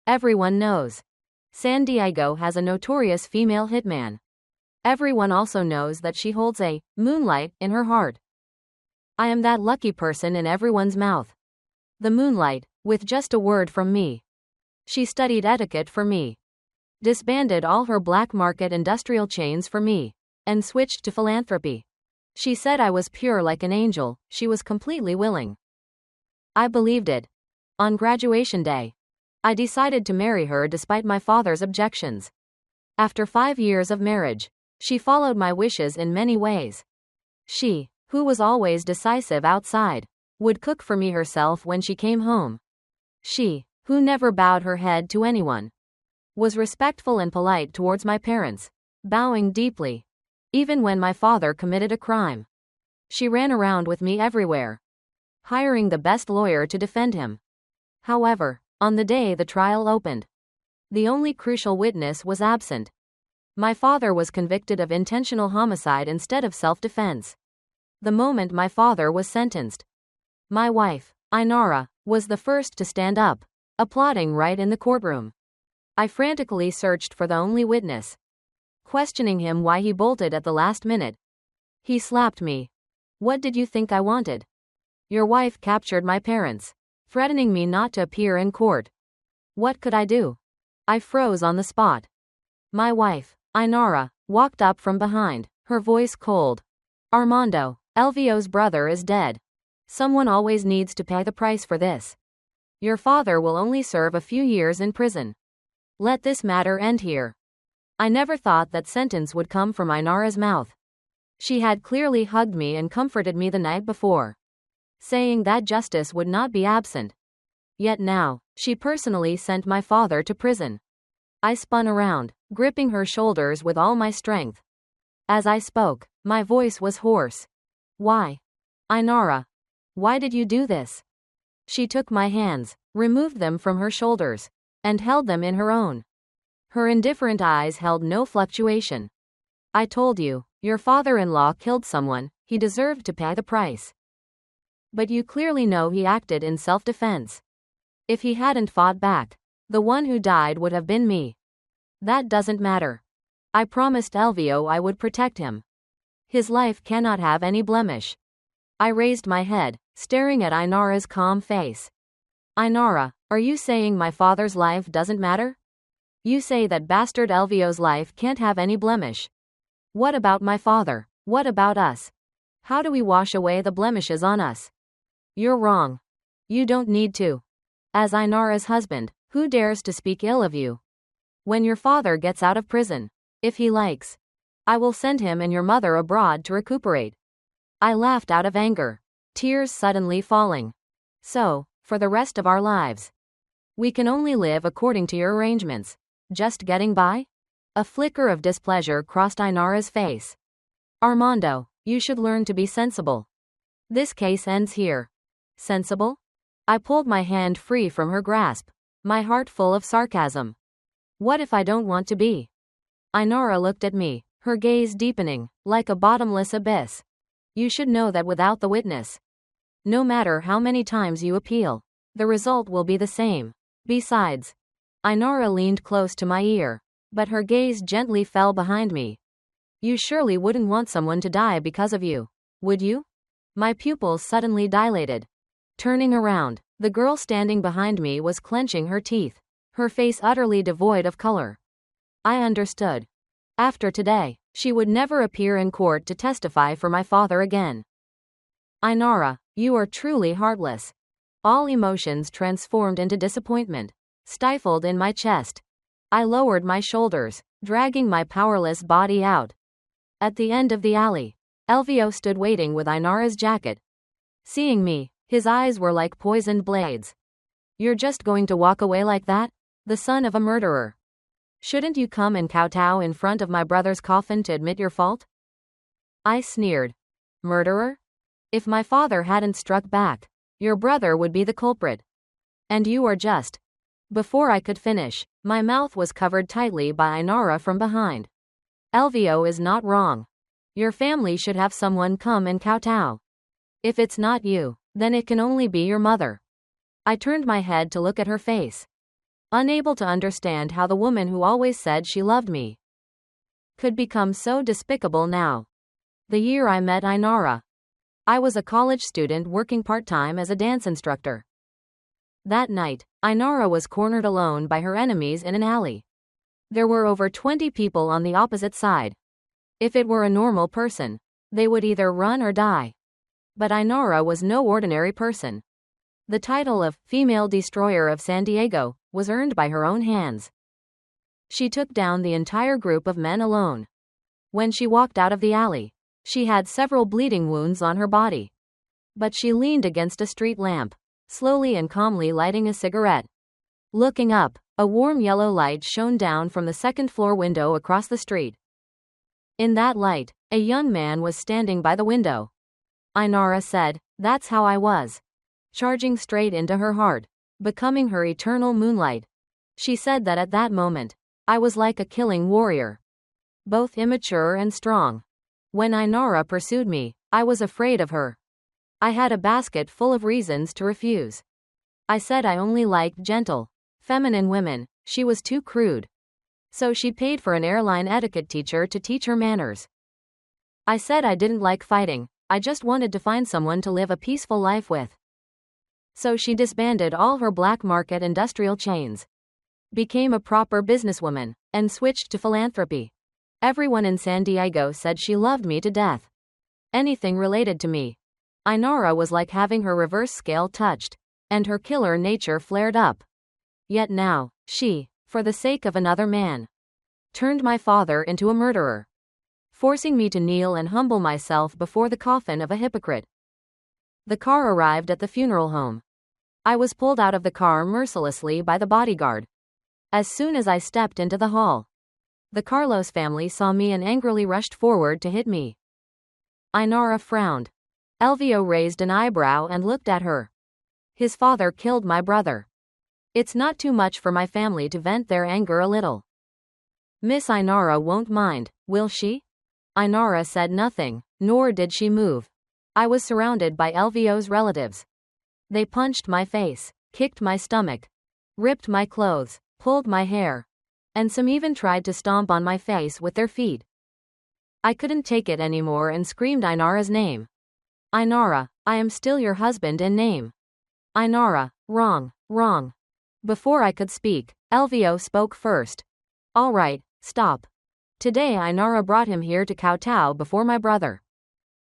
Everyone knows. San Diego has a notorious female hitman. Everyone also knows that she holds a moonlight in her heart. I am that lucky person in everyone's mouth. The moonlight, with just a word from me. She studied etiquette for me. Disbanded all her black market industrial chains for me. And switched to philanthropy. She said I was pure like an angel, she was completely willing. I believed it. On graduation day, I decided to marry her despite my father's objections. After 5 years of marriage, she followed my wishes in many ways. She, who was always decisive outside, would cook for me herself when she came home. She, who never bowed her head to anyone, was respectful and polite towards my parents, bowing deeply, even when my father committed a crime. She ran around with me everywhere, hiring the best lawyer to defend him. However, on the day the trial opened, the only crucial witness was absent. My father was convicted of intentional homicide instead of self-defense. The moment my father was sentenced, my wife, Ainara, was the first to stand up, applauding right in the courtroom. I frantically searched for the only witness, questioning him why he bolted at the last minute. He slapped me. What did you think I wanted? Your wife captured my parents, threatening me not to appear in court. What could I do? I froze on the spot. My wife, Ainara, walked up from behind, her voice cold. Armando, Elvio's brother, is dead. Someone always needs to pay the price for this. Your father will only serve a few years in prison. Let this matter end here. I never thought that sentence would come from Ainara's mouth. She had clearly hugged me and comforted me the night before, saying that justice would not be absent. Yet now, she personally sent my father to prison. I spun around, gripping her shoulders with all my strength. As I spoke, my voice was hoarse. Why? Ainara, why did you do this? She took my hands, removed them from her shoulders, and held them in her own. Her indifferent eyes held no fluctuation. I told you, your father-in-law killed someone, he deserved to pay the price. But you clearly know he acted in self-defense. If he hadn't fought back, the one who died would have been me. That doesn't matter. I promised Elvio I would protect him. His life cannot have any blemish. I raised my head, staring at Ainara's calm face. Ainara, are you saying my father's life doesn't matter? You say that bastard Elvio's life can't have any blemish. What about my father? What about us? How do we wash away the blemishes on us? You're wrong. You don't need to. As Ainara's husband, who dares to speak ill of you? When your father gets out of prison, if he likes, I will send him and your mother abroad to recuperate. I laughed out of anger, tears suddenly falling. So, for the rest of our lives, we can only live according to your arrangements. Just getting by? A flicker of displeasure crossed Ainara's face. Armando, you should learn to be sensible. This case ends here. Sensible? I pulled my hand free from her grasp, my heart full of sarcasm. What if I don't want to be? Ainara looked at me, her gaze deepening, like a bottomless abyss. You should know that without the witness, no matter how many times you appeal, the result will be the same. Besides, Ainara leaned close to my ear, but her gaze gently fell behind me. You surely wouldn't want someone to die because of you, would you? My pupils suddenly dilated. Turning around, the girl standing behind me was clenching her teeth, her face utterly devoid of color. I understood. After today, she would never appear in court to testify for my father again. Ainara, you are truly heartless. All emotions transformed into disappointment, stifled in my chest. I lowered my shoulders, dragging my powerless body out. At the end of the alley, Elvio stood waiting with Ainara's jacket. Seeing me, his eyes were like poisoned blades. You're just going to walk away like that? The son of a murderer. Shouldn't you come and kowtow in front of my brother's coffin to admit your fault? I sneered. Murderer? If my father hadn't struck back, your brother would be the culprit. And you are just. Before I could finish, my mouth was covered tightly by Ainara from behind. Elvio is not wrong. Your family should have someone come and kowtow. If it's not you, then it can only be your mother. I turned my head to look at her face. unable to understand how the woman who always said she loved me could become so despicable now. The year I met Ainara, I was a college student working part-time as a dance instructor. That night, Ainara was cornered alone by her enemies in an alley. There were over 20 people on the opposite side. If it were a normal person, they would either run or die. But Ainara was no ordinary person. The title of Female Destroyer of San Diego was earned by her own hands. She took down the entire group of men alone. When she walked out of the alley, she had several bleeding wounds on her body. But she leaned against a street lamp, slowly and calmly lighting a cigarette. Looking up, a warm yellow light shone down from the second-floor window across the street. In that light, a young man was standing by the window. Ainara said, "That's how I was." Charging straight into her heart, becoming her eternal moonlight. She said that at that moment, I was like a killing warrior. Both immature and strong. When Ainara pursued me, I was afraid of her. I had a basket full of reasons to refuse. I said I only liked gentle, feminine women. She was too crude. So she paid for an airline etiquette teacher to teach her manners. I said I didn't like fighting, I just wanted to find someone to live a peaceful life with. So she disbanded all her black market industrial chains, became a proper businesswoman, and switched to philanthropy. Everyone in San Diego said she loved me to death. Anything related to me. Ainara was like having her reverse scale touched, and her killer nature flared up. Yet now, she, for the sake of another man, turned my father into a murderer, forcing me to kneel and humble myself before the coffin of a hypocrite. The car arrived at the funeral home. I was pulled out of the car mercilessly by the bodyguard. As soon as I stepped into the hall, the Carlos family saw me and angrily rushed forward to hit me. Ainara frowned. Elvio raised an eyebrow and looked at her. His father killed my brother. It's not too much for my family to vent their anger a little. Miss Ainara won't mind, will she? Ainara said nothing, nor did she move. I was surrounded by Elvio's relatives. They punched my face, kicked my stomach, ripped my clothes, pulled my hair, and some even tried to stomp on my face with their feet. I couldn't take it anymore and screamed Ainara's name. Ainara, I am still your husband in name. Ainara, wrong, wrong. Before I could speak, Elvio spoke first. All right, stop. Today Ainara brought him here to kowtow before my brother.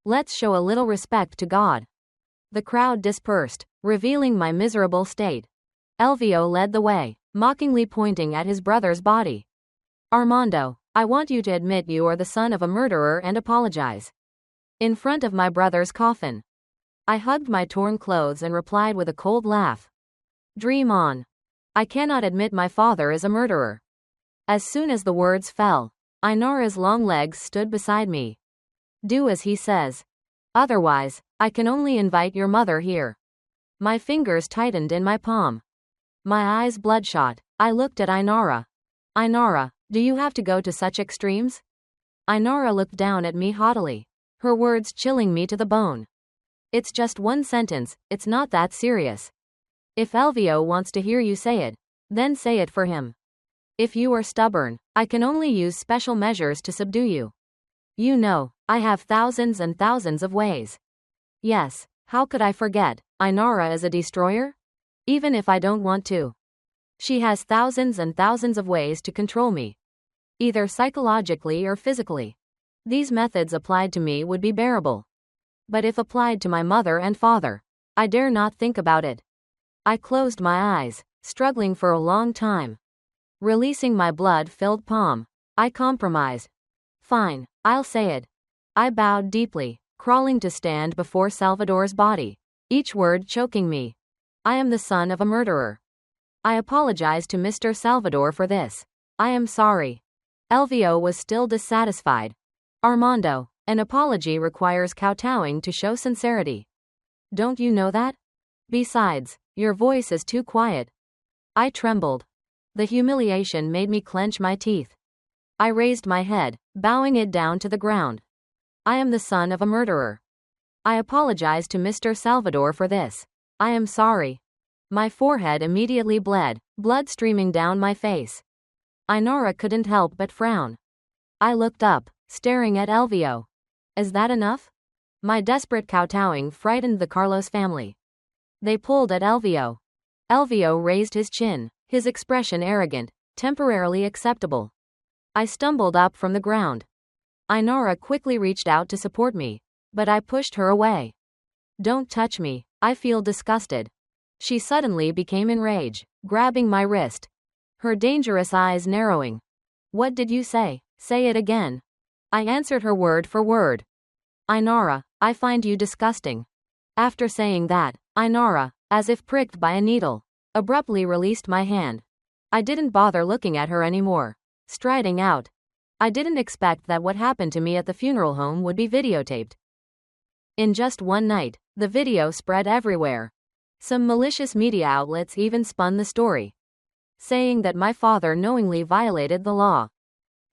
Let's show a little respect to God. The crowd dispersed, revealing my miserable state. Elvio led the way, mockingly pointing at his brother's body. Armando, I want you to admit you are the son of a murderer and apologize. In front of my brother's coffin. I hugged my torn clothes and replied with a cold laugh. Dream on. I cannot admit my father is a murderer. As soon as the words fell, Ainara's long legs stood beside me. Do as he says. Otherwise, I can only invite your mother here. My fingers tightened in my palm. My eyes bloodshot, I looked at Ainara. Ainara, do you have to go to such extremes? Ainara looked down at me haughtily, her words chilling me to the bone. It's just one sentence, it's not that serious. If Elvio wants to hear you say it, then say it for him. If you are stubborn, I can only use special measures to subdue you. You know, I have thousands and thousands of ways. Yes, how could I forget, Ainara is a destroyer? Even if I don't want to. She has thousands and thousands of ways to control me. Either psychologically or physically. These methods applied to me would be bearable. But if applied to my mother and father, I dare not think about it. I closed my eyes, struggling for a long time. Releasing my blood-filled palm, I compromised. Fine, I'll say it. I bowed deeply, crawling to stand before Salvador's body, each word choking me. I am the son of a murderer. I apologize to Mr. Salvador for this. I am sorry. Elvio was still dissatisfied. Armando, an apology requires kowtowing to show sincerity. Don't you know that? Besides, your voice is too quiet. I trembled. The humiliation made me clench my teeth. I raised my head, bowing it down to the ground. I am the son of a murderer. I apologize to Mr. Salvador for this. I am sorry. My forehead immediately bled, blood streaming down my face. Ainara couldn't help but frown. I looked up, staring at Elvio. Is that enough? My desperate kowtowing frightened the Carlos family. They pulled at Elvio. Elvio raised his chin, his expression arrogant, temporarily acceptable. I stumbled up from the ground. Ainara quickly reached out to support me, but I pushed her away. Don't touch me, I feel disgusted. She suddenly became enraged, grabbing my wrist. Her dangerous eyes narrowing. What did you say? Say it again. I answered her word for word. Ainara, I find you disgusting. After saying that, Ainara, as if pricked by a needle, abruptly released my hand. I didn't bother looking at her anymore. Striding out. I didn't expect that what happened to me at the funeral home would be videotaped. In just one night, the video spread everywhere. Some malicious media outlets even spun the story, saying that my father knowingly violated the law,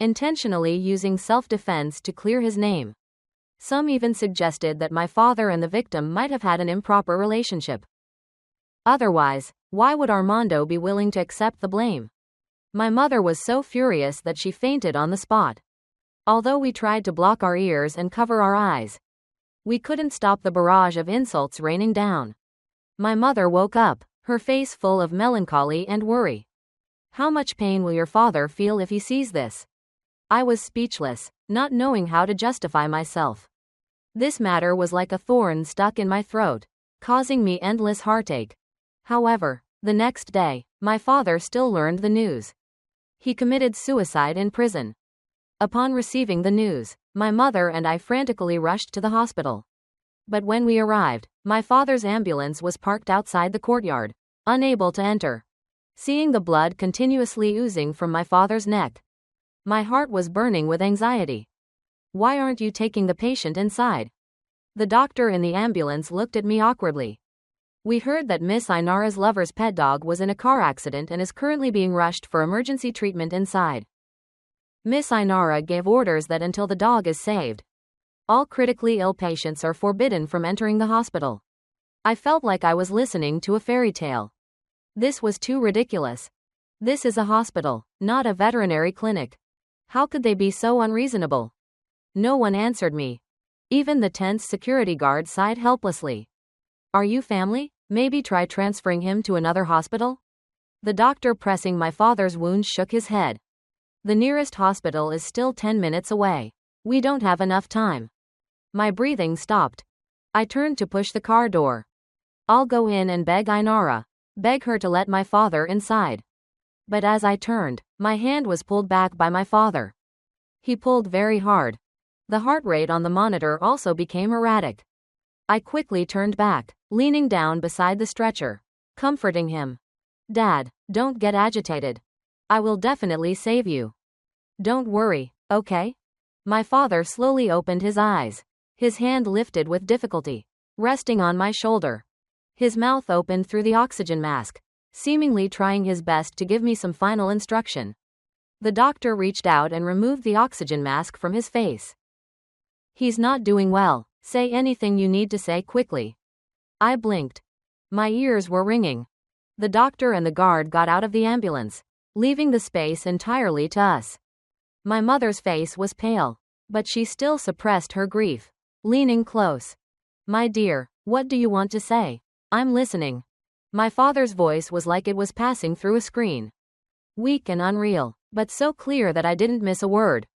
intentionally using self-defense to clear his name. Some even suggested that my father and the victim might have had an improper relationship. Otherwise, why would Armando be willing to accept the blame? My mother was so furious that she fainted on the spot. Although we tried to block our ears and cover our eyes, we couldn't stop the barrage of insults raining down. My mother woke up, her face full of melancholy and worry. How much pain will your father feel if he sees this? I was speechless, not knowing how to justify myself. This matter was like a thorn stuck in my throat, causing me endless heartache. However, the next day, my father still learned the news. He committed suicide in prison. Upon receiving the news, my mother and I frantically rushed to the hospital. But when we arrived, my father's ambulance was parked outside the courtyard, unable to enter. Seeing the blood continuously oozing from my father's neck, my heart was burning with anxiety. Why aren't you taking the patient inside? The doctor in the ambulance looked at me awkwardly. We heard that Miss Ainara's lover's pet dog was in a car accident and is currently being rushed for emergency treatment inside. Miss Ainara gave orders that until the dog is saved, all critically ill patients are forbidden from entering the hospital. I felt like I was listening to a fairy tale. This was too ridiculous. This is a hospital, not a veterinary clinic. How could they be so unreasonable? No one answered me. Even the tense security guard sighed helplessly. Are you family? Maybe try transferring him to another hospital? The doctor pressing my father's wounds shook his head. The nearest hospital is still 10 minutes away. We don't have enough time. My breathing stopped. I turned to push the car door. I'll go in and beg Ainara. Beg her to let my father inside. But as I turned, my hand was pulled back by my father. He pulled very hard. The heart rate on the monitor also became erratic. I quickly turned back, leaning down beside the stretcher, comforting him. Dad, don't get agitated. I will definitely save you. Don't worry, okay? My father slowly opened his eyes, his hand lifted with difficulty, resting on my shoulder. His mouth opened through the oxygen mask, seemingly trying his best to give me some final instruction. The doctor reached out and removed the oxygen mask from his face. He's not doing well. Say anything you need to say quickly. I blinked. My ears were ringing. The doctor and the guard got out of the ambulance, leaving the space entirely to us. My mother's face was pale, but she still suppressed her grief, leaning close. My dear, what do you want to say? I'm listening. My father's voice was like it was passing through a screen. Weak and unreal, but so clear that I didn't miss a word.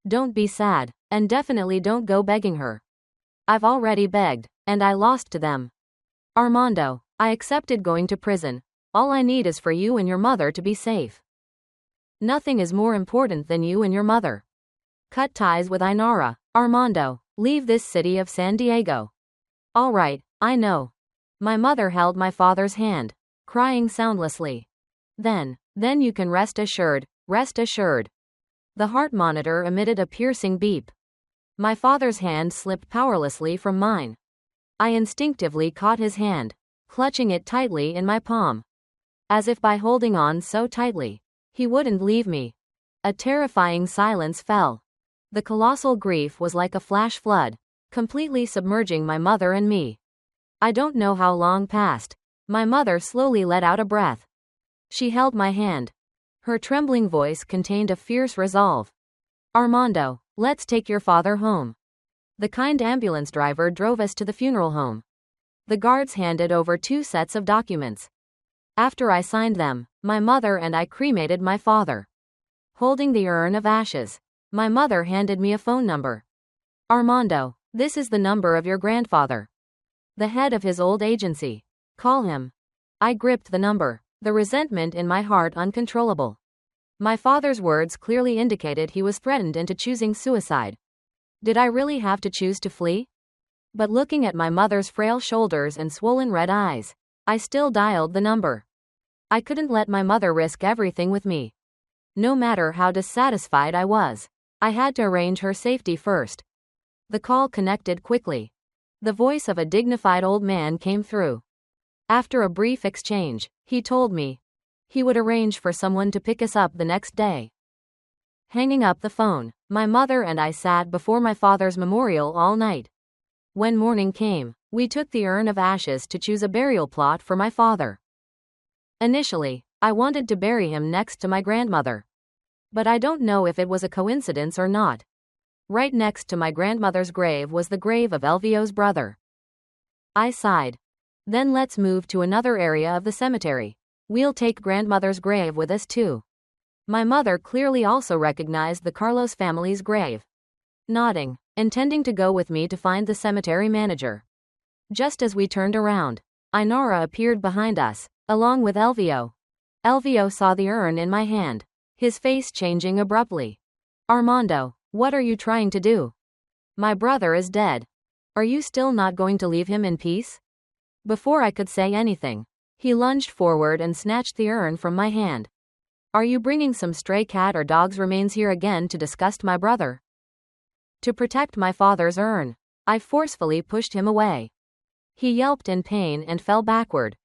Don't be sad, and definitely don't go begging her. I've already begged, and I lost to them. Armando, I accepted going to prison. All I need is for you and your mother to be safe. Nothing is more important than you and your mother. Cut ties with Ainara. Armando, leave this city of San Diego. All right, I know. My mother held my father's hand, crying soundlessly. Then you can rest assured, rest assured. The heart monitor emitted a piercing beep. My father's hand slipped powerlessly from mine. I instinctively caught his hand, clutching it tightly in my palm. As if by holding on so tightly, he wouldn't leave me. A terrifying silence fell. The colossal grief was like a flash flood, completely submerging my mother and me. I don't know how long passed. My mother slowly let out a breath. She held my hand. Her trembling voice contained a fierce resolve. Armando, let's take your father home. The kind ambulance driver drove us to the funeral home. The guards handed over 2 sets of documents. After I signed them, my mother and I cremated my father. Holding the urn of ashes, my mother handed me a phone number. Armando, this is the number of your grandfather, the head of his old agency. Call him. I gripped the number, the resentment in my heart uncontrollable. My father's words clearly indicated he was threatened into choosing suicide. Did I really have to choose to flee? But looking at my mother's frail shoulders and swollen red eyes, I still dialed the number. I couldn't let my mother risk everything with me. No matter how dissatisfied I was, I had to arrange her safety first. The call connected quickly. The voice of a dignified old man came through. After a brief exchange, he told me he would arrange for someone to pick us up the next day. Hanging up the phone, my mother and I sat before my father's memorial all night. When morning came, we took the urn of ashes to choose a burial plot for my father. Initially, I wanted to bury him next to my grandmother. But I don't know if it was a coincidence or not. Right next to my grandmother's grave was the grave of Elvio's brother. I sighed. Then let's move to another area of the cemetery. We'll take grandmother's grave with us too. My mother clearly also recognized the Carlos family's grave. Nodding, intending to go with me to find the cemetery manager. Just as we turned around, Ainara appeared behind us, along with Elvio. Elvio saw the urn in my hand, his face changing abruptly. Armando, what are you trying to do? My brother is dead. Are you still not going to leave him in peace? Before I could say anything, he lunged forward and snatched the urn from my hand. Are you bringing some stray cat or dog's remains here again to disgust my brother? To protect my father's urn, I forcefully pushed him away. He yelped in pain and fell backward.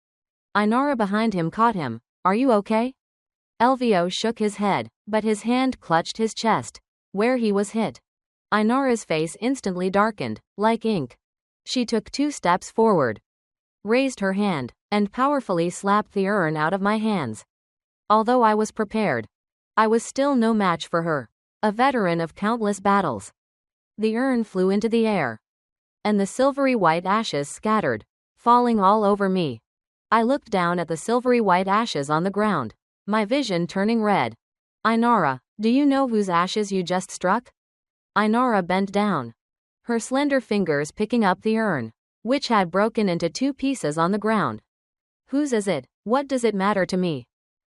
Ainara behind him caught him. Are you okay? Elvio shook his head, but his hand clutched his chest, where he was hit. Ainara's face instantly darkened, like ink. She took 2 steps forward, raised her hand, and powerfully slapped the urn out of my hands. Although I was prepared, I was still no match for her, a veteran of countless battles. The urn flew into the air, and the silvery white ashes scattered, falling all over me. I looked down at the silvery white ashes on the ground, my vision turning red. Ainara, do you know whose ashes you just struck? Ainara bent down, her slender fingers picking up the urn, which had broken into 2 pieces on the ground. Whose is it? What does it matter to me?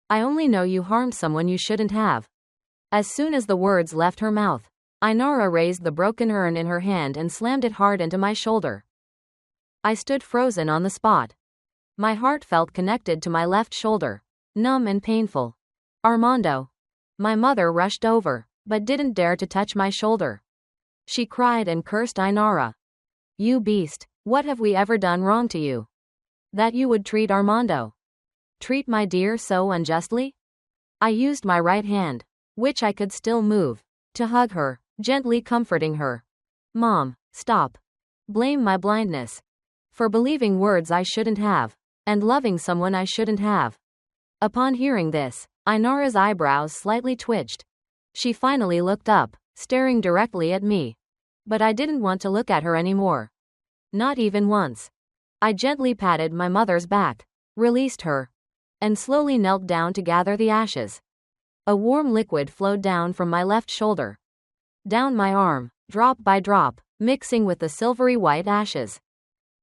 I only know you harmed someone you shouldn't have. As soon as the words left her mouth, Ainara raised the broken urn in her hand and slammed it hard into my shoulder. I stood frozen on the spot. My heart felt connected to my left shoulder, numb and painful. Armando. My mother rushed over, but didn't dare to touch my shoulder. She cried and cursed Ainara. You beast, what have we ever done wrong to you? That you would treat Armando? Treat my dear so unjustly? I used my right hand, which I could still move, to hug her, gently comforting her. Mom, stop. Blame my blindness. For believing words I shouldn't have, and loving someone I shouldn't have. Upon hearing this, Ainara's eyebrows slightly twitched. She finally looked up, staring directly at me. But I didn't want to look at her anymore. Not even once. I gently patted my mother's back, released her, and slowly knelt down to gather the ashes. A warm liquid flowed down from my left shoulder, down my arm, drop by drop, mixing with the silvery white ashes.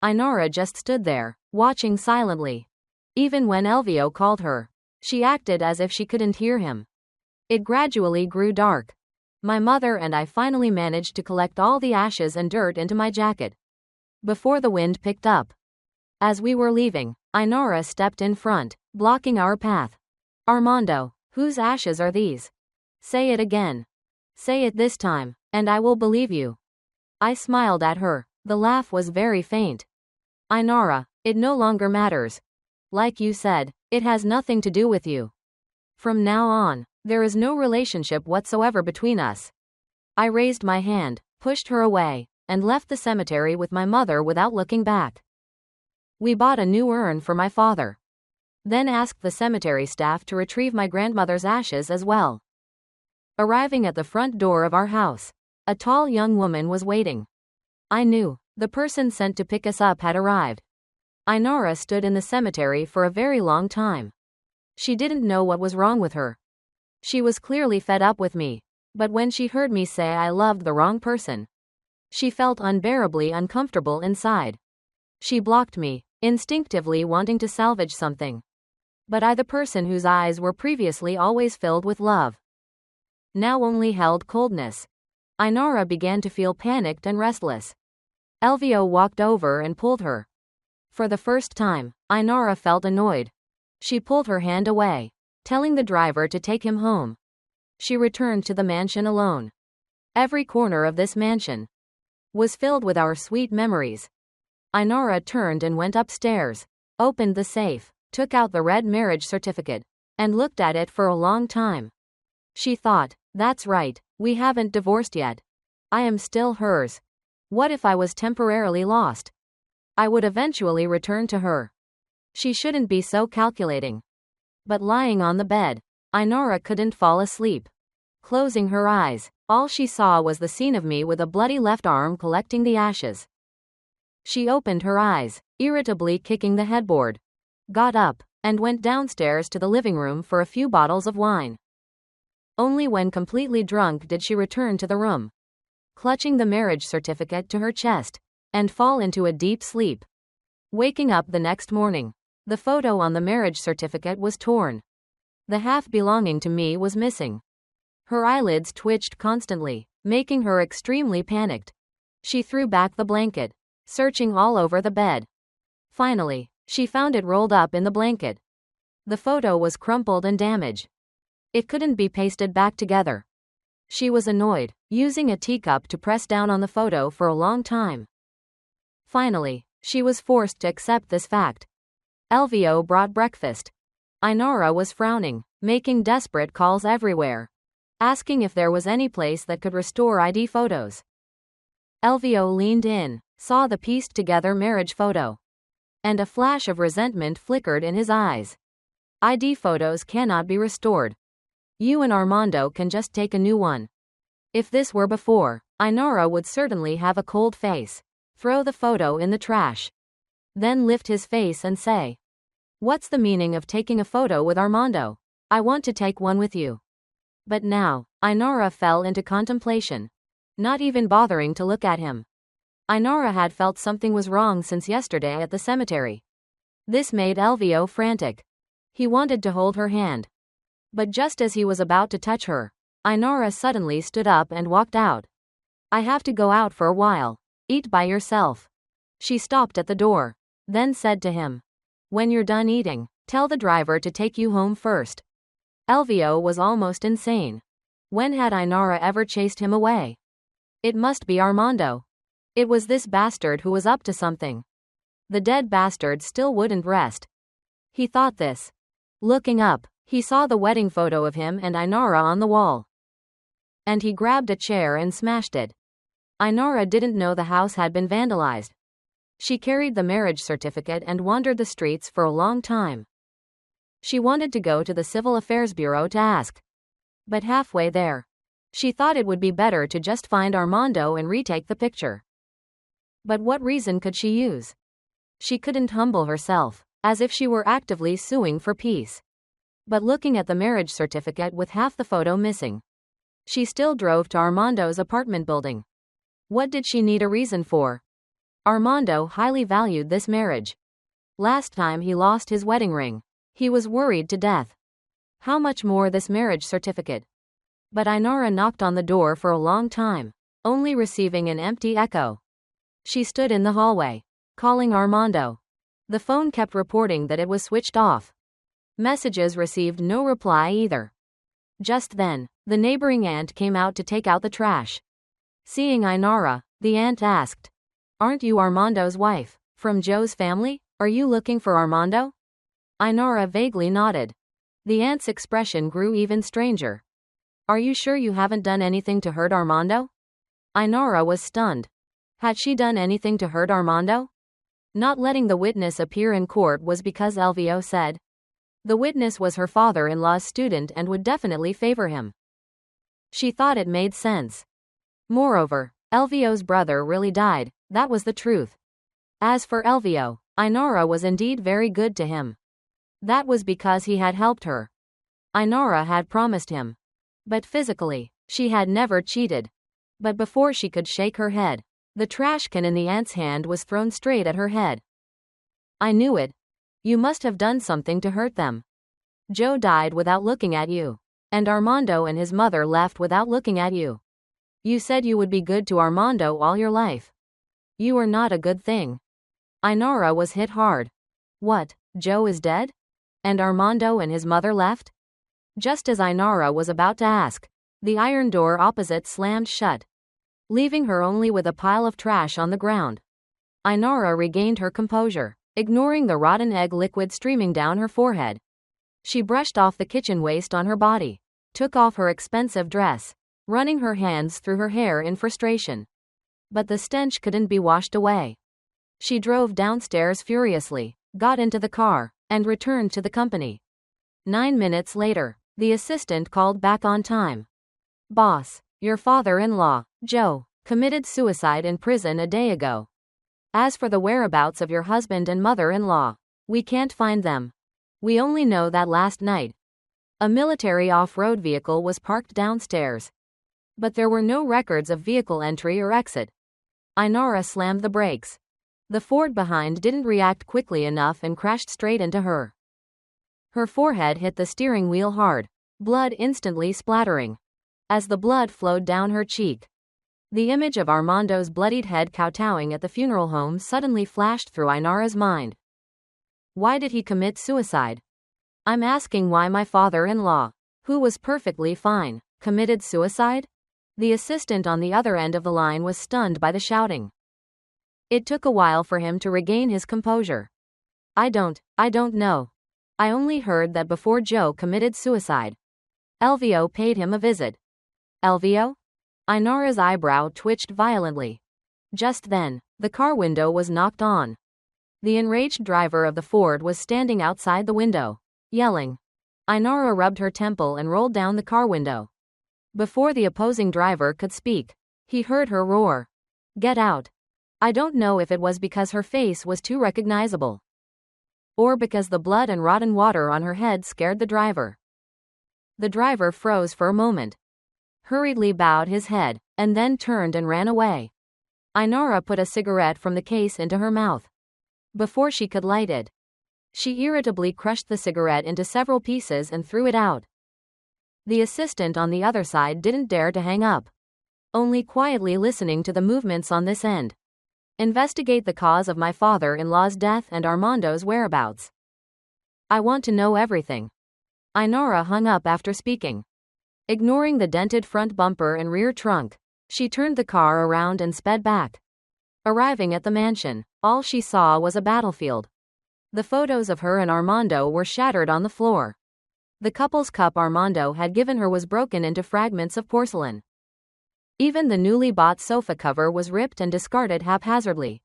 Ainara just stood there, watching silently. Even when Elvio called her, she acted as if she couldn't hear him. It gradually grew dark. My mother and I finally managed to collect all the ashes and dirt into my jacket, before the wind picked up. As we were leaving, Ainara stepped in front, blocking our path. Armando, whose ashes are these? Say it again. Say it this time, and I will believe you. I smiled at her. The laugh was very faint. Ainara, it no longer matters. Like you said, it has nothing to do with you. From now on, there is no relationship whatsoever between us. I raised my hand, pushed her away, and left the cemetery with my mother without looking back. We bought a new urn for my father. Then asked the cemetery staff to retrieve my grandmother's ashes as well. Arriving at the front door of our house, a tall young woman was waiting. I knew the person sent to pick us up had arrived. Inara stood in the cemetery for a very long time. She didn't know what was wrong with her. She was clearly fed up with me, but when she heard me say I loved the wrong person, she felt unbearably uncomfortable inside. She blocked me, instinctively wanting to salvage something. But I, the person whose eyes were previously always filled with love, now only held coldness. Inara began to feel panicked and restless. Elvio walked over and pulled her. For the first time, Inara felt annoyed. She pulled her hand away, telling the driver to take him home. She returned to the mansion alone. Every corner of this mansion was filled with our sweet memories. Inara turned and went upstairs, opened the safe, took out the red marriage certificate, and looked at it for a long time. She thought, that's right, we haven't divorced yet. I am still hers. What if I was temporarily lost? I would eventually return to her. She shouldn't be so calculating. But lying on the bed, Inara couldn't fall asleep. Closing her eyes, all she saw was the scene of me with a bloody left arm collecting the ashes. She opened her eyes, irritably kicking the headboard, got up, and went downstairs to the living room for a few bottles of wine. Only when completely drunk did she return to the room, clutching the marriage certificate to her chest, and fall into a deep sleep. Waking up the next morning, the photo on the marriage certificate was torn. The half belonging to me was missing. Her eyelids twitched constantly, making her extremely panicked. She threw back the blanket, searching all over the bed. Finally, she found it rolled up in the blanket. The photo was crumpled and damaged. It couldn't be pasted back together. She was annoyed, using a teacup to press down on the photo for a long time. Finally, she was forced to accept this fact. Elvio brought breakfast. Inara was frowning, making desperate calls everywhere, asking if there was any place that could restore ID photos. Elvio leaned in, saw the pieced-together marriage photo, and a flash of resentment flickered in his eyes. ID photos cannot be restored. You and Armando can just take a new one. If this were before, Inara would certainly have a cold face, throw the photo in the trash, then lift his face and say, "What's the meaning of taking a photo with Armando? I want to take one with you." But now, Inara fell into contemplation, not even bothering to look at him. Inara had felt something was wrong since yesterday at the cemetery. This made Elvio frantic. He wanted to hold her hand. But just as he was about to touch her, Inara suddenly stood up and walked out. "I have to go out for a while. Eat by yourself." She stopped at the door, then said to him, "When you're done eating, tell the driver to take you home first." Elvio was almost insane. When had Inara ever chased him away? It must be Armando. It was this bastard who was up to something. The dead bastard still wouldn't rest. He thought this. Looking up, he saw the wedding photo of him and Inara on the wall. And he grabbed a chair and smashed it. Inara didn't know the house had been vandalized. She carried the marriage certificate and wandered the streets for a long time. She wanted to go to the Civil Affairs Bureau to ask. But halfway there, she thought it would be better to just find Armando and retake the picture. But what reason could she use? She couldn't humble herself, as if she were actively suing for peace. But looking at the marriage certificate with half the photo missing, she still drove to Armando's apartment building. What did she need a reason for? Armando highly valued this marriage. Last time he lost his wedding ring, he was worried to death. How much more this marriage certificate? But Inara knocked on the door for a long time, only receiving an empty echo. She stood in the hallway, calling Armando. The phone kept reporting that it was switched off. Messages received no reply either. Just then, the neighboring aunt came out to take out the trash. Seeing Inara, the aunt asked, "Aren't you Armando's wife, from Joe's family? Are you looking for Armando?" Inara vaguely nodded. The aunt's expression grew even stranger. "Are you sure you haven't done anything to hurt Armando?" Inara was stunned. Had she done anything to hurt Armando? Not letting the witness appear in court was because Elvio said The witness was her father-in-law's student and would definitely favor him. She thought it made sense. Moreover, Elvio's brother really died, that was the truth. As for Elvio, Ainara was indeed very good to him. That was because he had helped her. Ainara had promised him. But physically, she had never cheated. But before she could shake her head, the trash can in the aunt's hand was thrown straight at her head. I knew it. You must have done something to hurt them. Joe died without looking at you. And Armando and his mother left without looking at you. You said you would be good to Armando all your life. You were not a good thing. Ainara was hit hard. What, Joe is dead? And Armando and his mother left? Just as Ainara was about to ask, the iron door opposite slammed shut, leaving her only with a pile of trash on the ground. Ainara regained her composure, ignoring the rotten egg liquid streaming down her forehead. She brushed off the kitchen waste on her body, took off her expensive dress, running her hands through her hair in frustration. But the stench couldn't be washed away. She drove downstairs furiously, got into the car, and returned to the company. 9 minutes later, the assistant called back on time. Boss, your father-in-law, Joe, committed suicide in prison a day ago. As for the whereabouts of your husband and mother-in-law, we can't find them. We only know that last night, a military off-road vehicle was parked downstairs. But there were no records of vehicle entry or exit. Ainara slammed the brakes. The Ford behind didn't react quickly enough and crashed straight into her. Her forehead hit the steering wheel hard, blood instantly splattering. As the blood flowed down her cheek, the image of Armando's bloodied head kowtowing at the funeral home suddenly flashed through Ainara's mind. Why did he commit suicide? I'm asking why my father-in-law, who was perfectly fine, committed suicide? The assistant on the other end of the line was stunned by the shouting. It took a while for him to regain his composure. I don't know. I only heard that before Joe committed suicide, Elvio paid him a visit. Elvio? Ainara's eyebrow twitched violently. Just then, the car window was knocked on. The enraged driver of the Ford was standing outside the window, yelling. Ainara rubbed her temple and rolled down the car window. Before the opposing driver could speak, he heard her roar. Get out. I don't know if it was because her face was too recognizable, or because the blood and rotten water on her head scared the driver. The driver froze for a moment, hurriedly bowed his head, and then turned and ran away. Ainara put a cigarette from the case into her mouth. Before she could light it, she irritably crushed the cigarette into several pieces and threw it out. The assistant on the other side didn't dare to hang up, only quietly listening to the movements on this end. Investigate the cause of my father-in-law's death and Armando's whereabouts. I want to know everything. Ainara hung up after speaking. Ignoring the dented front bumper and rear trunk, she turned the car around and sped back. Arriving at the mansion, all she saw was a battlefield. The photos of her and Armando were shattered on the floor. The couple's cup Armando had given her was broken into fragments of porcelain. Even the newly bought sofa cover was ripped and discarded haphazardly.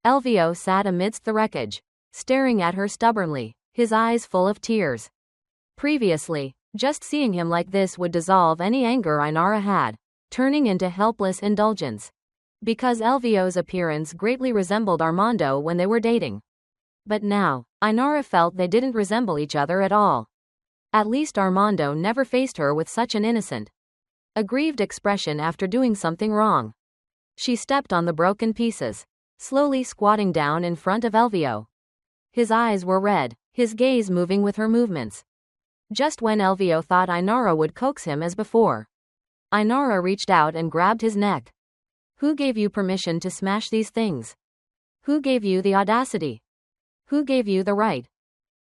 Elvio sat amidst the wreckage, staring at her stubbornly, his eyes full of tears. Previously, just seeing him like this would dissolve any anger Ainara had, turning into helpless indulgence. Because Elvio's appearance greatly resembled Armando when they were dating. But now, Ainara felt they didn't resemble each other at all. At least Armando never faced her with such an innocent, aggrieved expression after doing something wrong. She stepped on the broken pieces, slowly squatting down in front of Elvio. His eyes were red, his gaze moving with her movements. Just when Elvio thought Ainara would coax him as before, Ainara reached out and grabbed his neck. Who gave you permission to smash these things? Who gave you the audacity? Who gave you the right?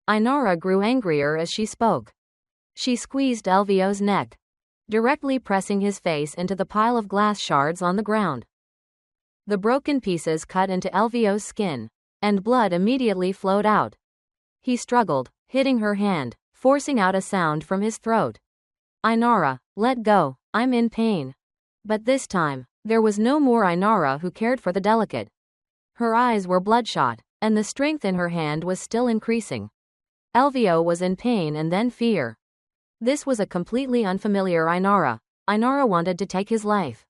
Ainara grew angrier as she spoke. She squeezed Elvio's neck, directly pressing his face into the pile of glass shards on the ground. The broken pieces cut into Elvio's skin, and blood immediately flowed out. He struggled, hitting her hand, forcing out a sound from his throat. Ainara, let go, I'm in pain. But this time, there was no more Ainara who cared for the delicate. Her eyes were bloodshot, and the strength in her hand was still increasing. Elvio was in pain and then fear. This was a completely unfamiliar Ainara. Ainara wanted to take his life.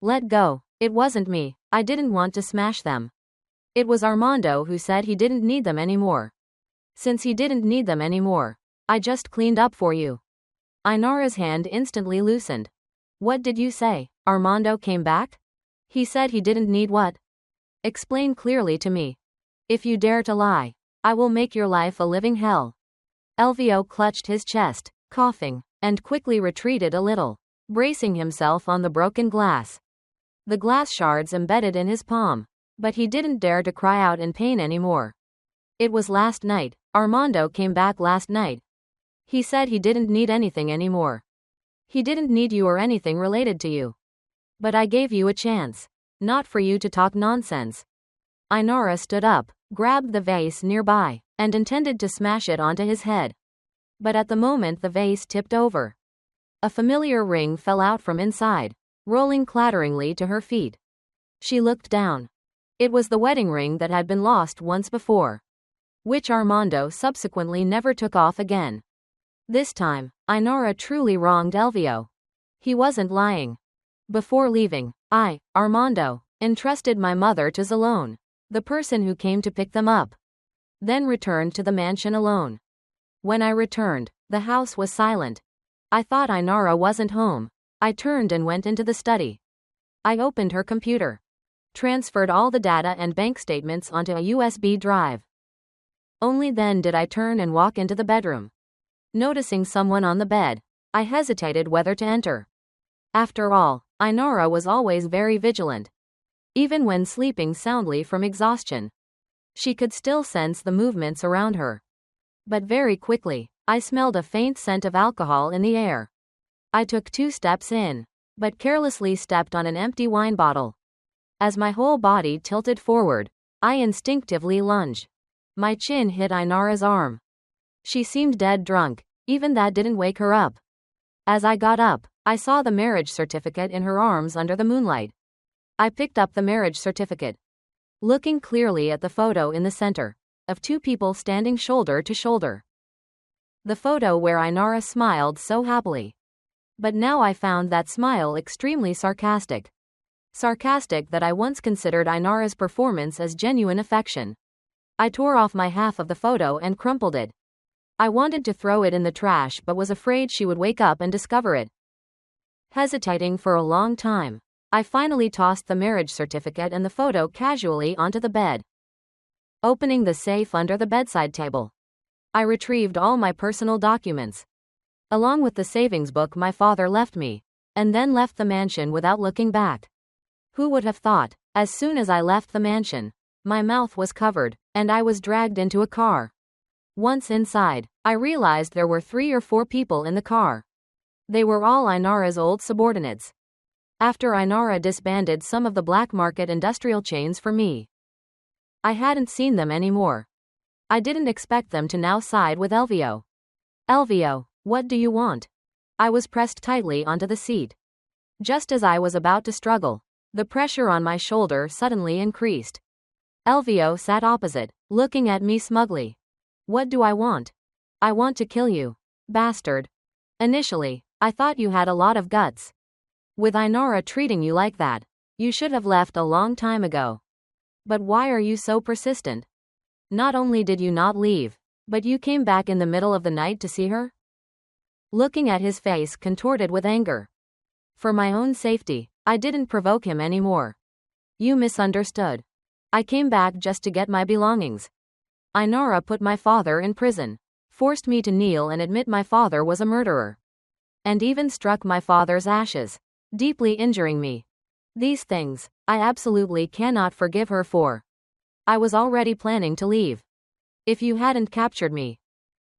Let go. It wasn't me. I didn't want to smash them. It was Armando who said he didn't need them anymore. Since he didn't need them anymore, I just cleaned up for you. Ainara's hand instantly loosened. What did you say? Armando came back? He said he didn't need what? Explain clearly to me. If you dare to lie, I will make your life a living hell. Elvio clutched his chest, coughing, and quickly retreated a little, bracing himself on the broken glass. The glass shards embedded in his palm, but he didn't dare to cry out in pain anymore. It was last night. Armando came back last night. He said he didn't need anything anymore. He didn't need you or anything related to you. But I gave you a chance. Not for you to talk nonsense. Ainara stood up, grabbed the vase nearby, and intended to smash it onto his head. But at the moment the vase tipped over. A familiar ring fell out from inside, rolling clatteringly to her feet. She looked down. It was the wedding ring that had been lost once before, which Armando subsequently never took off again. This time, Ainara truly wronged Elvio. He wasn't lying. Before leaving, I, Armando, entrusted my mother to Zalone, the person who came to pick them up. Then returned to the mansion alone. When I returned, the house was silent. I thought Ainara wasn't home. I turned and went into the study. I opened her computer. Transferred all the data and bank statements onto a USB drive. Only then did I turn and walk into the bedroom. Noticing someone on the bed, I hesitated whether to enter. After all, Ainara was always very vigilant. Even when sleeping soundly from exhaustion, she could still sense the movements around her. But very quickly, I smelled a faint scent of alcohol in the air. I took 2 steps in, but carelessly stepped on an empty wine bottle. As my whole body tilted forward, I instinctively lunged. My chin hit Ainara's arm. She seemed dead drunk. Even that didn't wake her up. As I got up, I saw the marriage certificate in her arms under the moonlight. I picked up the marriage certificate, looking clearly at the photo in the center, of 2 people standing shoulder to shoulder. The photo where Ainara smiled so happily. But now I found that smile extremely sarcastic. Sarcastic that I once considered Ainara's performance as genuine affection. I tore off my half of the photo and crumpled it. I wanted to throw it in the trash but was afraid she would wake up and discover it. Hesitating for a long time, I finally tossed the marriage certificate and the photo casually onto the bed. Opening the safe under the bedside table, I retrieved all my personal documents, along with the savings book my father left me, and then left the mansion without looking back. Who would have thought, as soon as I left the mansion, my mouth was covered, and I was dragged into a car. Once inside, I realized there were 3 or 4 people in the car. They were all Ainara's old subordinates. After Ainara disbanded some of the black market industrial chains for me, I hadn't seen them anymore. I didn't expect them to now side with Elvio. Elvio, what do you want? I was pressed tightly onto the seat. Just as I was about to struggle, the pressure on my shoulder suddenly increased. Elvio sat opposite, looking at me smugly. What do I want? I want to kill you, bastard. Initially, I thought you had a lot of guts. With Ainara treating you like that, you should have left a long time ago. But why are you so persistent? Not only did you not leave, but you came back in the middle of the night to see her? Looking at his face contorted with anger. For my own safety, I didn't provoke him anymore. You misunderstood. I came back just to get my belongings. Ainara put my father in prison, forced me to kneel and admit my father was a murderer, and even struck my father's ashes, deeply injuring me. These things, I absolutely cannot forgive her for. I was already planning to leave. If you hadn't captured me,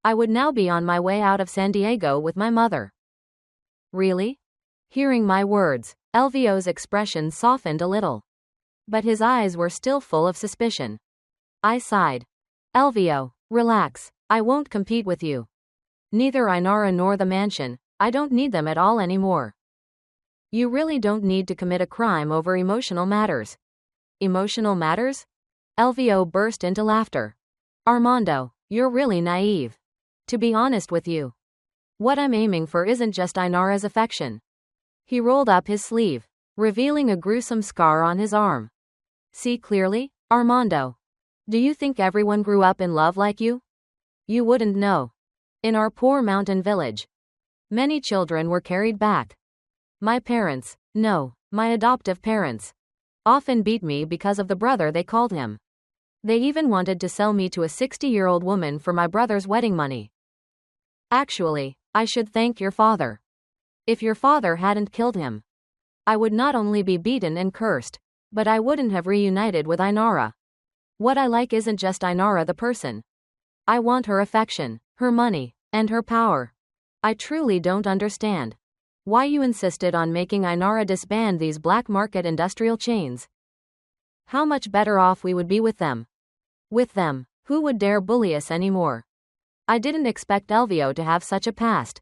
I would now be on my way out of San Diego with my mother. Really? Hearing my words, Elvio's expression softened a little, but his eyes were still full of suspicion. I sighed. Elvio, relax. I won't compete with you. Neither Ainara nor the mansion. I don't need them at all anymore. You really don't need to commit a crime over emotional matters. Emotional matters? Elvio burst into laughter. Armando, You're really naive. To be honest with you, what I'm aiming for isn't just Ainara's affection. He rolled up his sleeve, revealing a gruesome scar on his arm. See clearly, Armando. Do you think everyone grew up in love like you? You wouldn't know. In our poor mountain village, many children were carried back. My parents, no, my adoptive parents, often beat me because of the brother they called him. They even wanted to sell me to a 60-year-old woman for my brother's wedding money. Actually, I should thank your father. If your father hadn't killed him, I would not only be beaten and cursed, but I wouldn't have reunited with Ainara. What I like isn't just Ainara the person. I want her affection, her money, and her power. I truly don't understand why you insisted on making Ainara disband these black market industrial chains. How much better off we would be with them. With them, who would dare bully us anymore? I didn't expect Elvio to have such a past.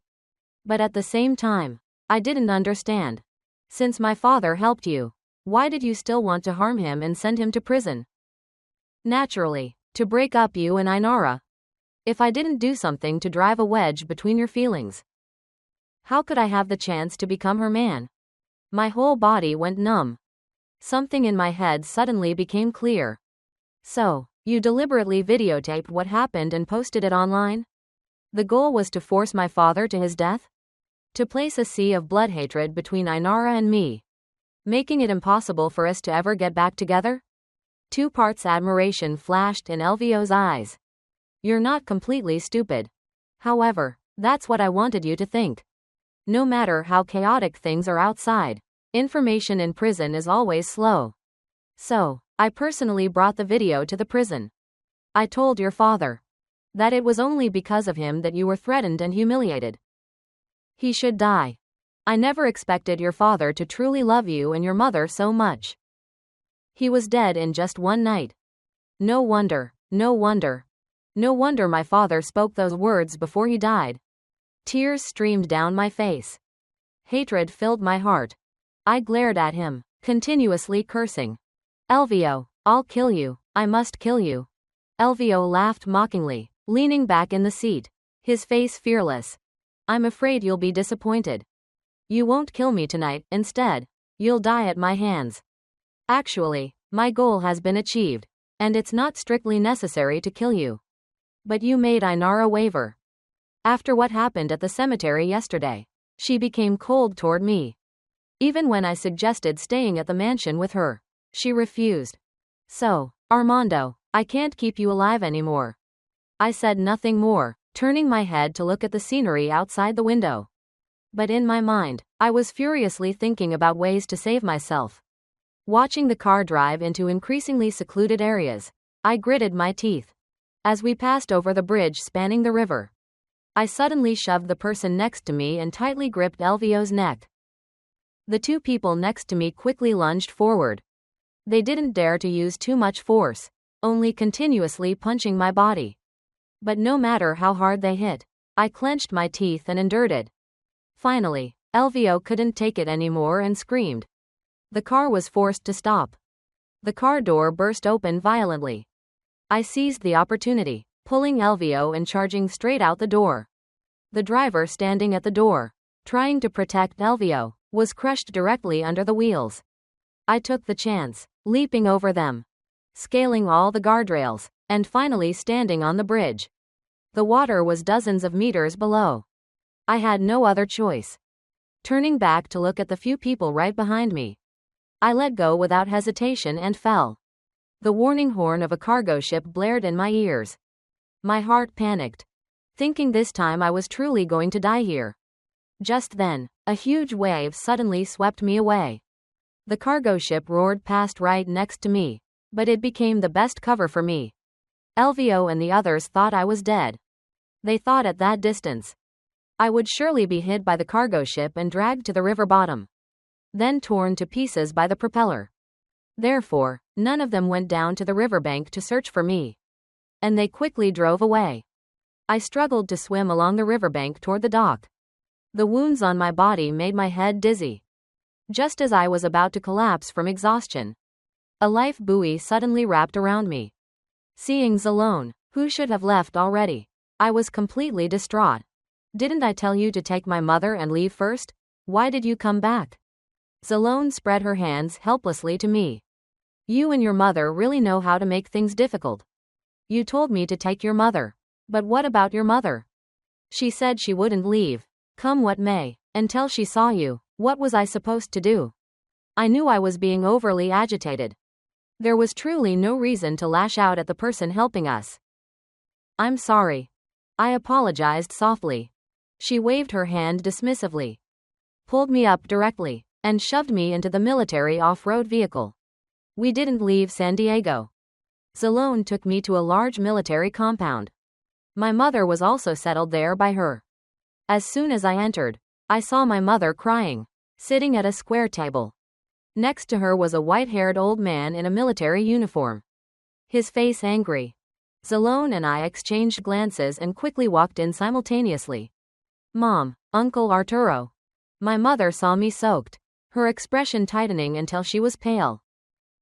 But at the same time, I didn't understand. Since my father helped you, why did you still want to harm him and send him to prison? Naturally, to break up you and Ainara. If I didn't do something to drive a wedge between your feelings, how could I have the chance to become her man? My whole body went numb. Something in my head suddenly became clear. So, you deliberately videotaped what happened and posted it online? The goal was to force my father to his death? To place a sea of blood hatred between Ainara and me, making it impossible for us to ever get back together? 2 parts admiration flashed in Elvio's eyes. You're not completely stupid. However, that's what I wanted you to think. No matter how chaotic things are outside, information in prison is always slow. So, I personally brought the video to the prison. I told your father that it was only because of him that you were threatened and humiliated. He should die. I never expected your father to truly love you and your mother so much. He was dead in just one night. No wonder, no wonder. No wonder my father spoke those words before he died. Tears streamed down my face. Hatred filled my heart. I glared at him, continuously cursing. Elvio, I'll kill you, I must kill you. Elvio laughed mockingly, leaning back in the seat, his face fearless. I'm afraid you'll be disappointed. You won't kill me tonight, instead, you'll die at my hands. Actually, my goal has been achieved, and it's not strictly necessary to kill you. But you made Ainara waver. After what happened at the cemetery yesterday, she became cold toward me. Even when I suggested staying at the mansion with her, she refused. So, Armando, I can't keep you alive anymore. I said nothing more, turning my head to look at the scenery outside the window. But in my mind, I was furiously thinking about ways to save myself. Watching the car drive into increasingly secluded areas, I gritted my teeth. As we passed over the bridge spanning the river, I suddenly shoved the person next to me and tightly gripped Elvio's neck. The 2 people next to me quickly lunged forward. They didn't dare to use too much force, only continuously punching my body. But no matter how hard they hit, I clenched my teeth and endured it. Finally, Elvio couldn't take it anymore and screamed. The car was forced to stop. The car door burst open violently. I seized the opportunity, pulling Elvio and charging straight out the door. The driver standing at the door, trying to protect Elvio, was crushed directly under the wheels. I took the chance, leaping over them, scaling all the guardrails, and finally standing on the bridge. The water was dozens of meters below. I had no other choice. Turning back to look at the few people right behind me, I let go without hesitation and fell. The warning horn of a cargo ship blared in my ears. My heart panicked, thinking this time I was truly going to die here. Just then, a huge wave suddenly swept me away. The cargo ship roared past right next to me, but it became the best cover for me. Elvio and the others thought I was dead. They thought at that distance, I would surely be hit by the cargo ship and dragged to the river bottom, then torn to pieces by the propeller. Therefore, none of them went down to the riverbank to search for me. And they quickly drove away. I struggled to swim along the riverbank toward the dock. The wounds on my body made my head dizzy. Just as I was about to collapse from exhaustion, a life buoy suddenly wrapped around me. Seeing Zalone, Who should have left already? I was completely distraught. Didn't I tell you to take my mother and leave first? Why did you come back? Zalone spread her hands helplessly to me. You and your mother really know how to make things difficult. You told me to take your mother. But what about your mother? She said she wouldn't leave, come what may, until she saw you. What was I supposed to do? I knew I was being overly agitated. There was truly no reason to lash out at the person helping us. I'm sorry. I apologized softly. She waved her hand dismissively, pulled me up directly, and shoved me into the military off-road vehicle. We didn't leave San Diego. Zalone took me to a large military compound. My mother was also settled there by her. As soon as I entered, I saw my mother crying, sitting at a square table. Next to her was a white-haired old man in a military uniform, his face angry. Zalone and I exchanged glances and quickly walked in simultaneously. Mom, Uncle Arturo. My mother saw me soaked, her expression tightening until she was pale.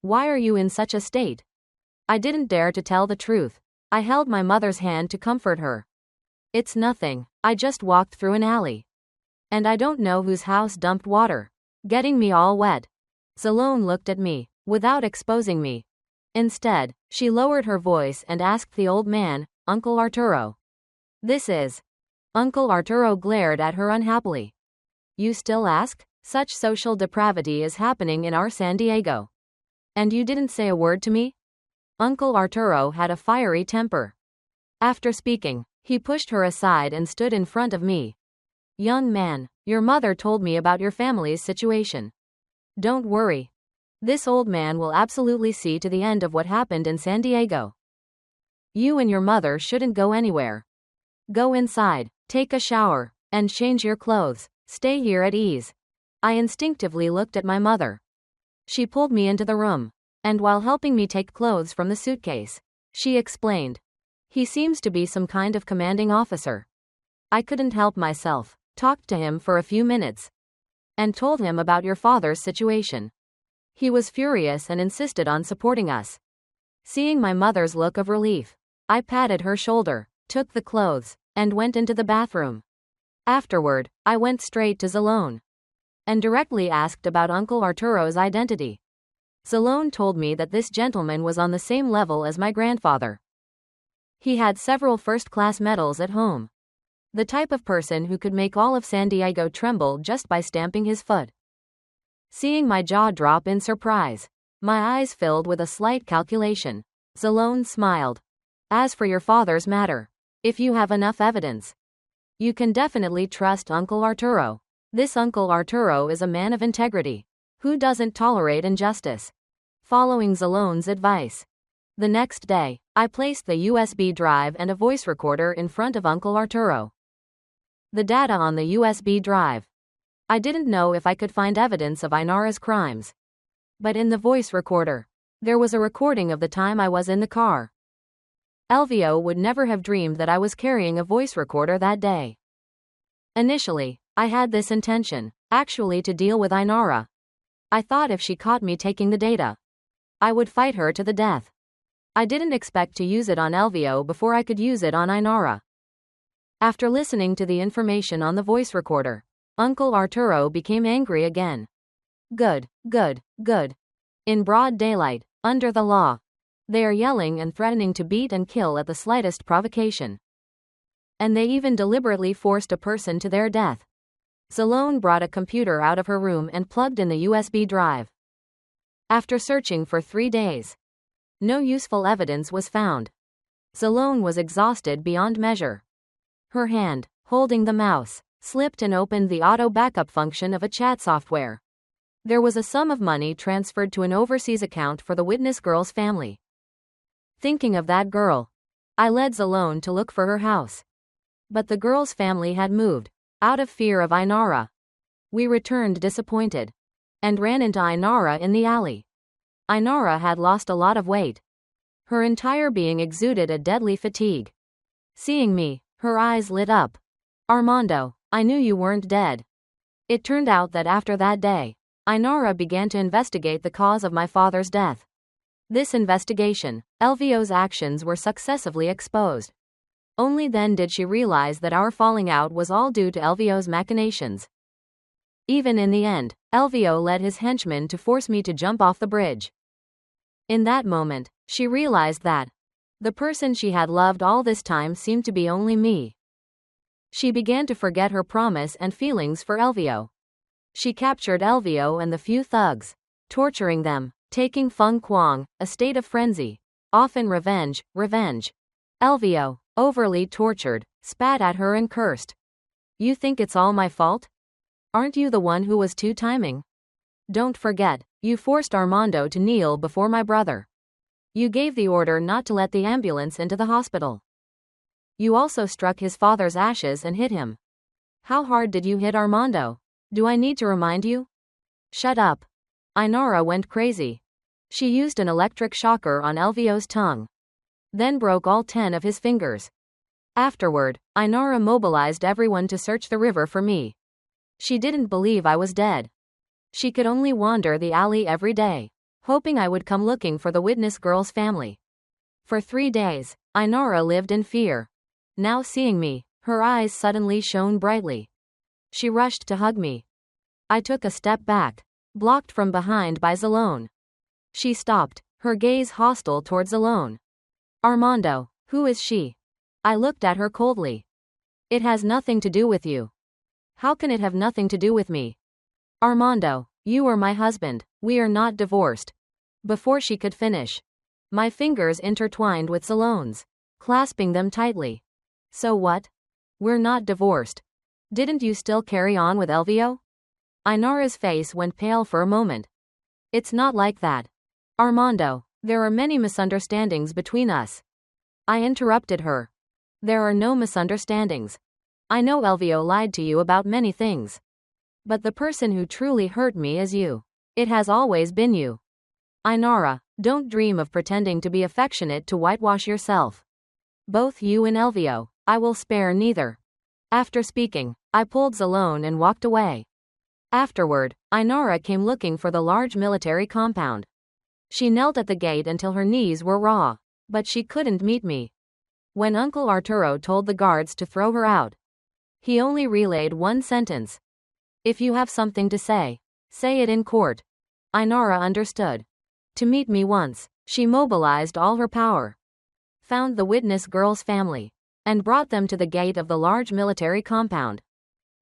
Why are you in such a state? I didn't dare to tell the truth. I held my mother's hand to comfort her. It's nothing, I just walked through an alley. And I don't know whose house dumped water, getting me all wet. Zalone looked at me, without exposing me. Instead, she lowered her voice and asked the old man, Uncle Arturo. This is. Uncle Arturo glared at her unhappily. You still ask? Such social depravity is happening in our San Diego. And you didn't say a word to me? Uncle Arturo had a fiery temper. After speaking, he pushed her aside and stood in front of me. Young man, your mother told me about your family's situation. Don't worry. This old man will absolutely see to the end of what happened in San Diego. You and your mother shouldn't go anywhere. Go inside, take a shower, and change your clothes. Stay here at ease. I instinctively looked at my mother. She pulled me into the room, and while helping me take clothes from the suitcase, she explained. He seems to be some kind of commanding officer. I couldn't help myself, talked to him for a few minutes, and told him about your father's situation. He was furious and insisted on supporting us. Seeing my mother's look of relief, I patted her shoulder, took the clothes, and went into the bathroom. Afterward, I went straight to Zalone and directly asked about Uncle Arturo's identity. Zalone told me that this gentleman was on the same level as my grandfather. He had several first-class medals at home. The type of person who could make all of San Diego tremble just by stamping his foot. Seeing my jaw drop in surprise, my eyes filled with a slight calculation, Zalone smiled. As for your father's matter, if you have enough evidence, you can definitely trust Uncle Arturo. This Uncle Arturo is a man of integrity, who doesn't tolerate injustice. Following Zalone's advice, the next day, I placed the USB drive and a voice recorder in front of Uncle Arturo. The data on the USB drive. I didn't know if I could find evidence of Ainara's crimes. But in the voice recorder, there was a recording of the time I was in the car. Elvio would never have dreamed that I was carrying a voice recorder that day. Initially, I had this intention, actually to deal with Ainara. I thought if she caught me taking the data, I would fight her to the death. I didn't expect to use it on Elvio before I could use it on Ainara. After listening to the information on the voice recorder, Uncle Arturo became angry again. Good. In broad daylight, under the law. They are yelling and threatening to beat and kill at the slightest provocation. And they even deliberately forced a person to their death. Zalone brought a computer out of her room and plugged in the USB drive. After searching for 3 days, no useful evidence was found. Zalone was exhausted beyond measure. Her hand, holding the mouse, slipped and opened the auto backup function of a chat software. There was a sum of money transferred to an overseas account for the witness girl's family. Thinking of that girl, I led Zalone to look for her house. But the girl's family had moved, out of fear of Ainara. We returned disappointed, and ran into Ainara in the alley. Ainara had lost a lot of weight. Her entire being exuded a deadly fatigue. Seeing me, her eyes lit up. Armando, I knew you weren't dead. It turned out that after that day, Ainara began to investigate the cause of my father's death. This investigation, Elvio's actions were successively exposed. Only then did she realize that our falling out was all due to Elvio's machinations. Even in the end, Elvio led his henchmen to force me to jump off the bridge. In that moment, she realized that the person she had loved all this time seemed to be only me. She began to forget her promise and feelings for Elvio. She captured Elvio and the few thugs, torturing them, taking Feng Kuang, a state of frenzy. Often revenge. Elvio, overly tortured, spat at her and cursed. You think it's all my fault? Aren't you the one who was two-timing? Don't forget, you forced Armando to kneel before my brother. You gave the order not to let the ambulance into the hospital. You also struck his father's ashes and hit him. How hard did you hit Armando? Do I need to remind you? Shut up. Ainara went crazy. She used an electric shocker on Elvio's tongue. Then broke all 10 of his fingers. Afterward, Ainara mobilized everyone to search the river for me. She didn't believe I was dead. She could only wander the alley every day, hoping I would come looking for the witness girl's family. For 3 days, Ainara lived in fear. Now seeing me, her eyes suddenly shone brightly. She rushed to hug me. I took a step back, blocked from behind by Zalone. She stopped, her gaze hostile towards Zalone. Armando, who is she? I looked at her coldly. It has nothing to do with you. How can it have nothing to do with me? Armando, you are my husband, we are not divorced. Before she could finish, my fingers intertwined with Zalone's, clasping them tightly. So what? We're not divorced. Didn't you still carry on with Elvio? Ainara's face went pale for a moment. It's not like that. Armando, there are many misunderstandings between us. I interrupted her. There are no misunderstandings. I know Elvio lied to you about many things. But the person who truly hurt me is you. It has always been you. Ainara, don't dream of pretending to be affectionate to whitewash yourself. Both you and Elvio, I will spare neither. After speaking, I pulled Zalone and walked away. Afterward, Ainara came looking for the large military compound. She knelt at the gate until her knees were raw, but she couldn't meet me. When Uncle Arturo told the guards to throw her out, he only relayed one sentence. If you have something to say it in court. Ainara understood. To meet me once, she mobilized all her power, found the witness girl's family, and brought them to the gate of the large military compound.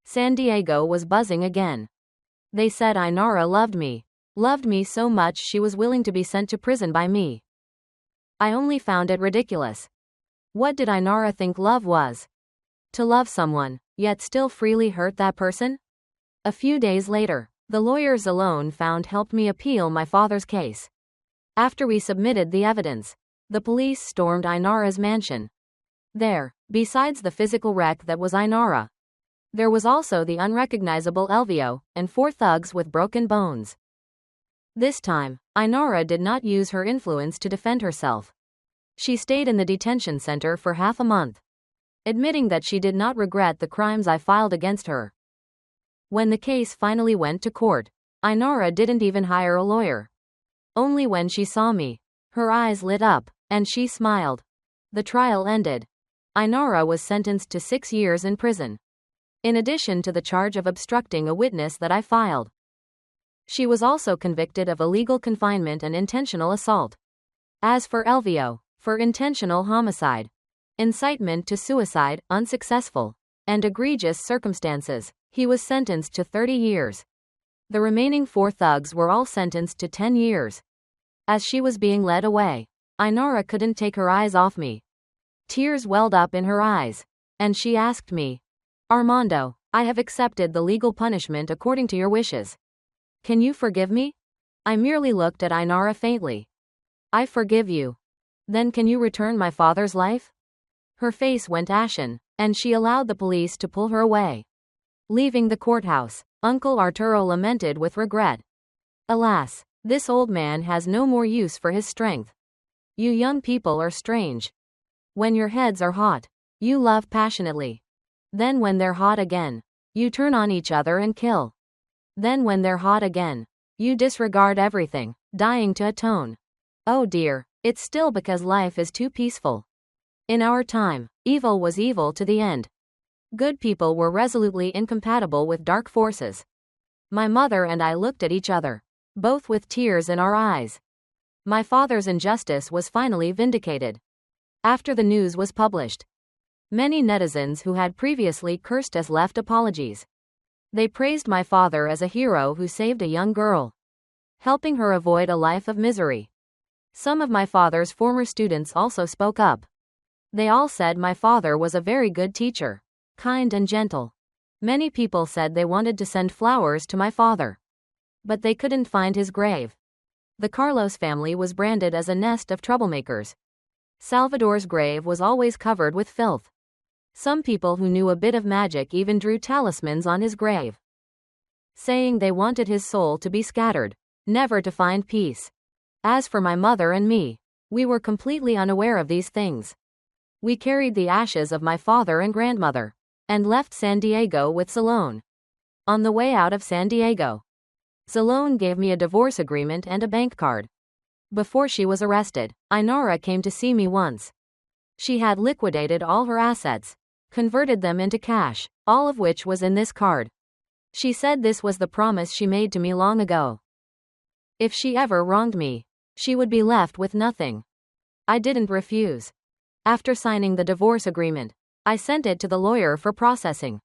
San Diego was buzzing again. They said Ainara loved me so much she was willing to be sent to prison by me. I only found it ridiculous. What did Ainara think love was? To love someone, yet still freely hurt that person? A few days later, the lawyer Zalone found helped me appeal my father's case. After we submitted the evidence, the police stormed Ainara's mansion. There, besides the physical wreck that was Ainara, there was also the unrecognizable Elvio, and 4 thugs with broken bones. This time, Ainara did not use her influence to defend herself. She stayed in the detention center for half a month, admitting that she did not regret the crimes I filed against her. When the case finally went to court, Ainara didn't even hire a lawyer. Only when she saw me, her eyes lit up, and she smiled. The trial ended. Ainara was sentenced to 6 years in prison, in addition to the charge of obstructing a witness that I filed. She was also convicted of illegal confinement and intentional assault. As for Elvio, for intentional homicide, incitement to suicide, unsuccessful, and egregious circumstances, he was sentenced to 30 years. The remaining 4 thugs were all sentenced to 10 years. As she was being led away, Ainara couldn't take her eyes off me. Tears welled up in her eyes, and she asked me, Armando, I have accepted the legal punishment according to your wishes. Can you forgive me? I merely looked at Ainara faintly. I forgive you. Then can you return my father's life? Her face went ashen, and she allowed the police to pull her away. Leaving the courthouse, Uncle Arturo lamented with regret. Alas, this old man has no more use for his strength. You young people are strange. When your heads are hot, you love passionately. Then when they're hot again, you turn on each other and kill. Then when they're hot again, you disregard everything, dying to atone. Oh dear, it's still because life is too peaceful. In our time, evil was evil to the end. Good people were resolutely incompatible with dark forces. My mother and I looked at each other, both with tears in our eyes. My father's injustice was finally vindicated. After the news was published, many netizens who had previously cursed us left apologies. They praised my father as a hero who saved a young girl, helping her avoid a life of misery. Some of my father's former students also spoke up. They all said my father was a very good teacher, kind and gentle. Many people said they wanted to send flowers to my father, but they couldn't find his grave. The Carlos family was branded as a nest of troublemakers. Salvador's grave was always covered with filth. Some people who knew a bit of magic even drew talismans on his grave, saying they wanted his soul to be scattered, never to find peace. As for my mother and me, we were completely unaware of these things. We carried the ashes of my father and grandmother, and left San Diego with Salone. On the way out of San Diego, Salone gave me a divorce agreement and a bank card. Before she was arrested, Ainara came to see me once. She had liquidated all her assets, converted them into cash, all of which was in this card. She said this was the promise she made to me long ago. If she ever wronged me, she would be left with nothing. I didn't refuse. After signing the divorce agreement, I sent it to the lawyer for processing.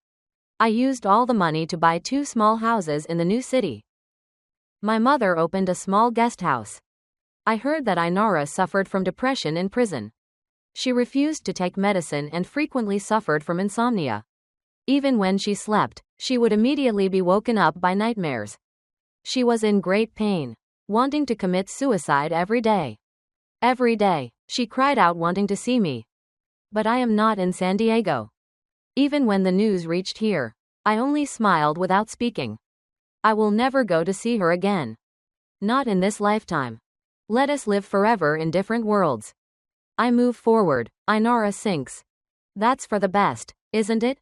I used all the money to buy 2 small houses in the new city. My mother opened a small guest house. I heard that Ainara suffered from depression in prison. She refused to take medicine and frequently suffered from insomnia. Even when she slept, she would immediately be woken up by nightmares. She was in great pain, wanting to commit suicide every day. Every day, she cried out wanting to see me. But I am not in San Diego. Even when the news reached here, I only smiled without speaking. I will never go to see her again. Not in this lifetime. Let us live forever in different worlds. I move forward, Ainara sinks. That's for the best, isn't it?